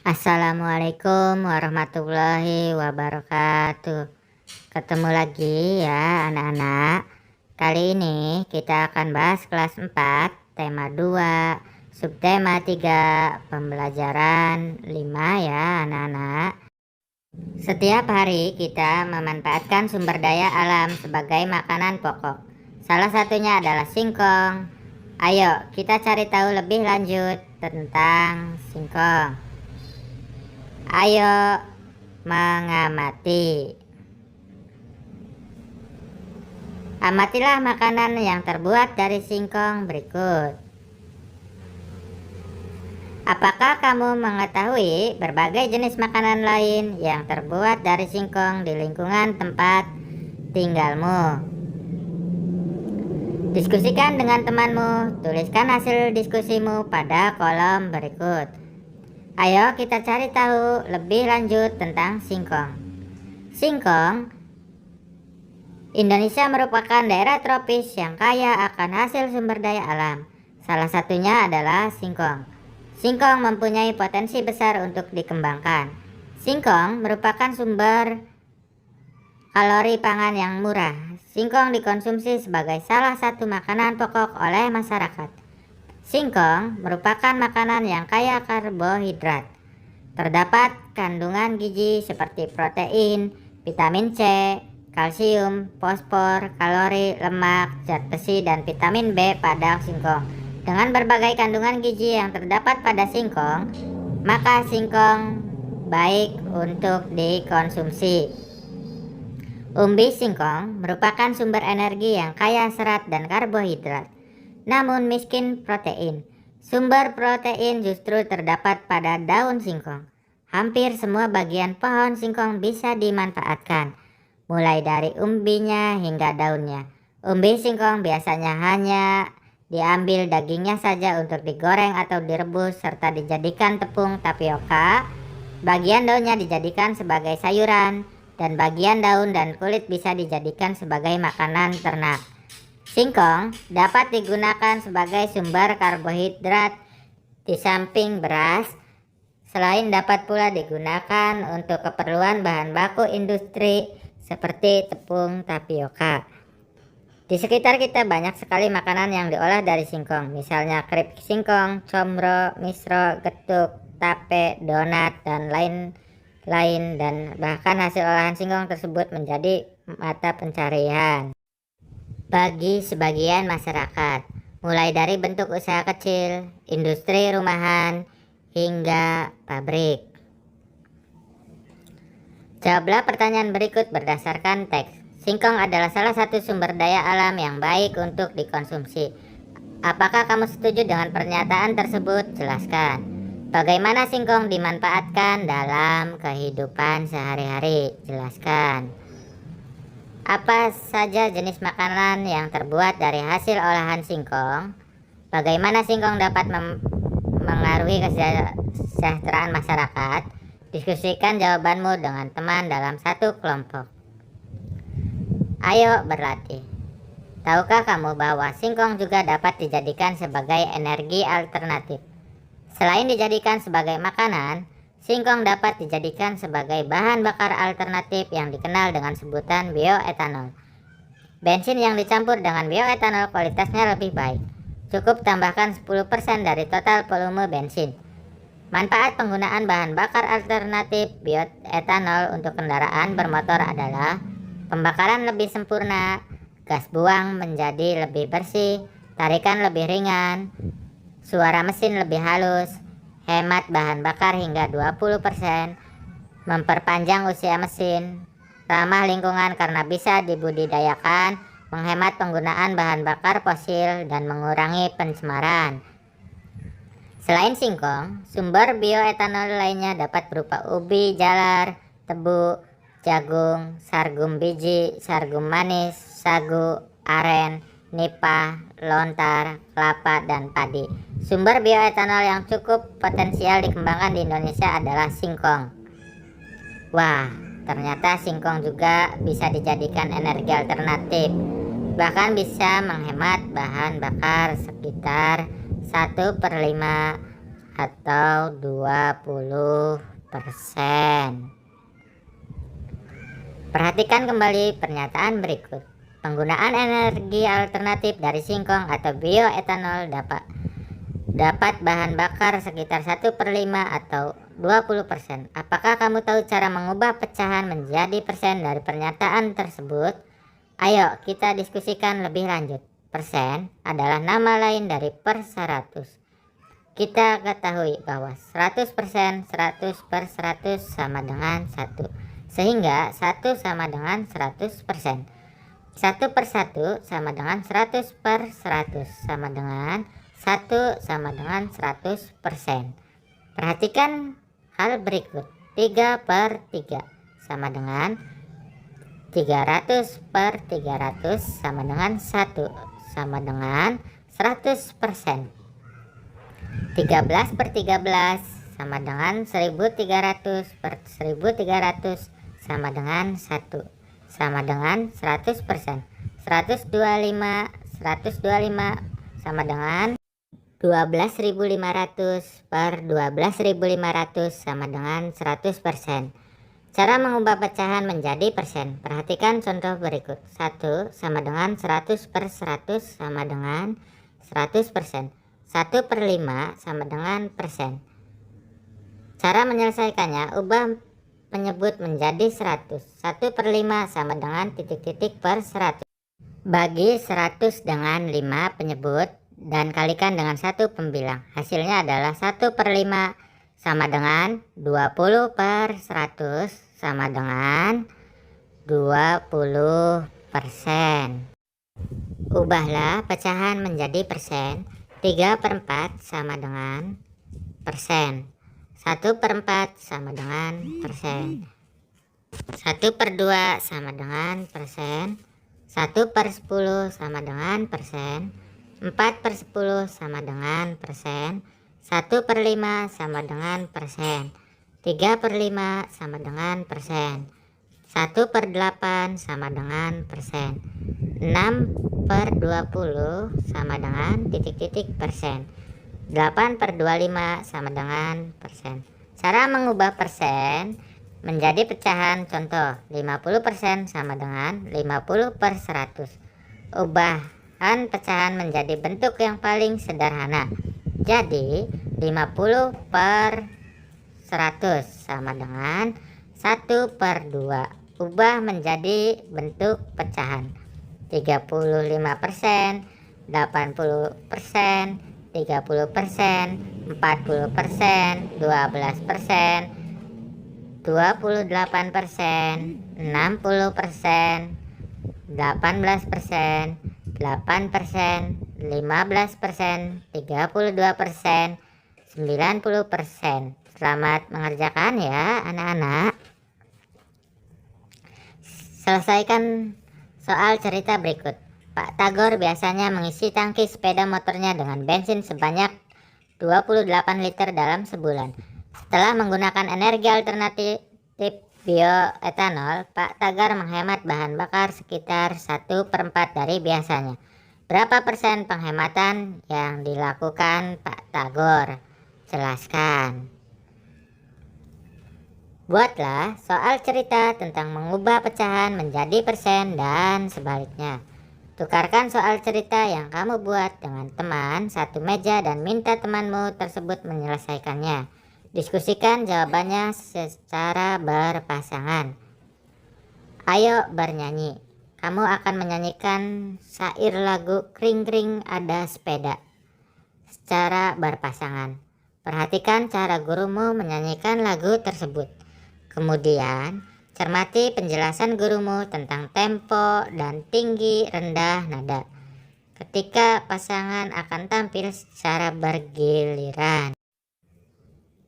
Assalamualaikum warahmatullahi wabarakatuh. Ketemu lagi ya anak-anak. Kali ini kita akan bahas kelas 4, tema 2, subtema 3, pembelajaran 5 ya anak-anak. Setiap hari kita memanfaatkan sumber daya alam sebagai makanan pokok. Salah satunya adalah singkong. Ayo kita cari tahu lebih lanjut tentang singkong. Ayo mengamati. Amatilah makanan yang terbuat dari singkong berikut. Apakah kamu mengetahui berbagai jenis makanan lain yang terbuat dari singkong di lingkungan tempat tinggalmu? Diskusikan dengan temanmu. Tuliskan hasil diskusimu pada kolom berikut. Ayo kita cari tahu lebih lanjut tentang singkong. Singkong, Indonesia merupakan daerah tropis yang kaya akan hasil sumber daya alam. Salah satunya adalah singkong. Singkong mempunyai potensi besar untuk dikembangkan. Singkong merupakan sumber kalori pangan yang murah. Singkong dikonsumsi sebagai salah satu makanan pokok oleh masyarakat. Singkong merupakan makanan yang kaya karbohidrat. Terdapat kandungan gizi seperti protein, vitamin C, kalsium, fosfor, kalori, lemak, zat besi, dan vitamin B pada singkong. Dengan berbagai kandungan gizi yang terdapat pada singkong, maka singkong baik untuk dikonsumsi. Umbi singkong merupakan sumber energi yang kaya serat dan karbohidrat, namun miskin protein. Sumber protein justru terdapat pada daun singkong. Hampir semua bagian pohon singkong bisa dimanfaatkan, mulai dari umbinya hingga daunnya. Umbi singkong biasanya hanya diambil dagingnya saja untuk digoreng atau direbus serta dijadikan tepung tapioka. Bagian daunnya dijadikan sebagai sayuran, dan bagian daun dan kulit bisa dijadikan sebagai makanan ternak. Singkong dapat digunakan sebagai sumber karbohidrat di samping beras. Selain dapat pula digunakan untuk keperluan bahan baku industri seperti tepung tapioka. Di sekitar kita banyak sekali makanan yang diolah dari singkong, misalnya keripik singkong, comro, misro, getuk, tape, donat, dan lain-lain, dan bahkan hasil olahan singkong tersebut menjadi mata pencarian bagi sebagian masyarakat, mulai dari bentuk usaha kecil, industri rumahan, hingga pabrik. Jawablah pertanyaan berikut berdasarkan teks. Singkong adalah salah satu sumber daya alam yang baik untuk dikonsumsi. Apakah kamu setuju dengan pernyataan tersebut? Jelaskan. Bagaimana singkong dimanfaatkan dalam kehidupan sehari-hari? Jelaskan. Apa saja jenis makanan yang terbuat dari hasil olahan singkong? Bagaimana singkong dapat mengaruhi kesejahteraan masyarakat? Diskusikan jawabanmu dengan teman dalam satu kelompok. Ayo berlatih. Tahukah kamu bahwa singkong juga dapat dijadikan sebagai energi alternatif? Selain dijadikan sebagai makanan, singkong dapat dijadikan sebagai bahan bakar alternatif yang dikenal dengan sebutan bioetanol. Bensin yang dicampur dengan bioetanol kualitasnya lebih baik. Cukup tambahkan 10% dari total volume bensin. Manfaat penggunaan bahan bakar alternatif bioetanol untuk kendaraan bermotor adalah pembakaran lebih sempurna, gas buang menjadi lebih bersih, tarikan lebih ringan, suara mesin lebih halus, hemat bahan bakar hingga 20%, memperpanjang usia mesin, ramah lingkungan karena bisa dibudidayakan, menghemat penggunaan bahan bakar fosil, dan mengurangi pencemaran. Selain singkong, sumber bioetanol lainnya dapat berupa ubi jalar, tebu, jagung, sorghum biji, sorghum manis, sagu, aren, nipah, lontar, kelapa, dan padi. Sumber bioetanol yang cukup potensial dikembangkan di Indonesia adalah singkong. Wah, ternyata singkong juga bisa dijadikan energi alternatif. Bahkan bisa menghemat bahan bakar sekitar 1/5 atau 20%. Perhatikan kembali pernyataan berikut. Penggunaan energi alternatif dari singkong atau bioetanol dapat bahan bakar sekitar 1/5 atau 20%. Apakah kamu tahu cara mengubah pecahan menjadi persen dari pernyataan tersebut? Ayo kita diskusikan lebih lanjut. Persen adalah nama lain dari per 100. Kita ketahui bahwa 100%, 100/100 sama dengan 1. Sehingga 1 sama dengan 100%. 1/1 sama dengan 100/100 sama dengan 1 sama dengan 100%. Perhatikan hal berikut. 3/3 sama dengan 300/300 sama dengan 1 sama dengan 100%. 13/13 sama dengan 1300/1300 sama dengan 1 sama dengan 100%. 125 sama dengan 12.500/12.500 sama dengan 100%. Cara mengubah pecahan menjadi persen. Perhatikan contoh berikut. 1 sama dengan 100/100 sama dengan 100%. 1/5 sama dengan persen. Cara menyelesaikannya, ubah menyebut menjadi 100. 1/5 sama dengan titik-titik per 100. Bagi 100 dengan 5 penyebut dan kalikan dengan 1 pembilang. Hasilnya adalah 1/5 sama dengan 20/100 sama dengan 20%. Ubahlah pecahan menjadi persen. 3/4 sama dengan persen. 1/4 sama dengan persen. 1/2 sama dengan persen. 1/10 sama dengan persen. 4/10 sama dengan persen. 1/5 sama dengan persen. 3/5 sama dengan persen. 1/8 sama dengan persen. 6/20 sama dengan titik-titik persen. 8/25 sama dengan persen. Cara mengubah persen menjadi pecahan contoh. 50% sama dengan 50/100. Ubahan pecahan menjadi bentuk yang paling sederhana. Jadi 50/100 sama dengan 1/2. Ubah menjadi bentuk pecahan. 35%, 80%, 30%, 40%, 12%, 28%, 60%, 18%, 8%, 15%, 32%, 90%. Selamat mengerjakan ya anak-anak. Selesaikan soal cerita berikut. Pak Tagor biasanya mengisi tangki sepeda motornya dengan bensin sebanyak 28 liter dalam sebulan. Setelah menggunakan energi alternatif bioetanol, Pak Tagor menghemat bahan bakar sekitar 1/4 dari biasanya. Berapa persen penghematan yang dilakukan Pak Tagor? Jelaskan. Buatlah soal cerita tentang mengubah pecahan menjadi persen dan sebaliknya. Tukarkan soal cerita yang kamu buat dengan teman satu meja dan minta temanmu tersebut menyelesaikannya. Diskusikan jawabannya secara berpasangan. Ayo bernyanyi. Kamu akan menyanyikan syair lagu Kring Kring Ada Sepeda secara berpasangan. Perhatikan cara gurumu menyanyikan lagu tersebut. Kemudian cermati penjelasan gurumu tentang tempo dan tinggi rendah nada ketika pasangan akan tampil secara bergiliran.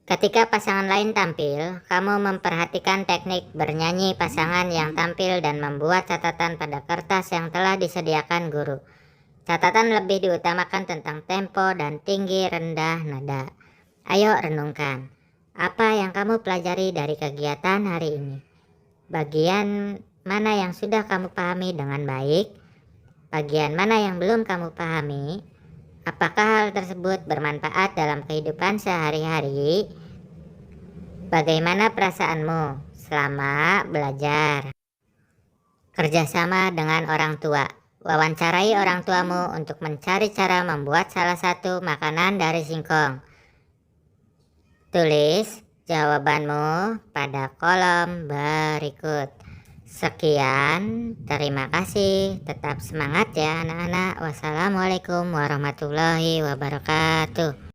Ketika pasangan lain tampil, kamu memperhatikan teknik bernyanyi pasangan yang tampil dan membuat catatan pada kertas yang telah disediakan guru. Catatan lebih diutamakan tentang tempo dan tinggi rendah nada. Ayo renungkan, apa yang kamu pelajari dari kegiatan hari ini? Bagian mana yang sudah kamu pahami dengan baik? Bagian mana yang belum kamu pahami? Apakah hal tersebut bermanfaat dalam kehidupan sehari-hari? Bagaimana perasaanmu selama belajar? Kerjasama dengan orang tua. Wawancarai orang tuamu untuk mencari cara membuat salah satu makanan dari singkong. Tulis jawabanmu pada kolom berikut. Sekian, terima kasih. Tetap semangat ya anak-anak. Wassalamualaikum warahmatullahi wabarakatuh.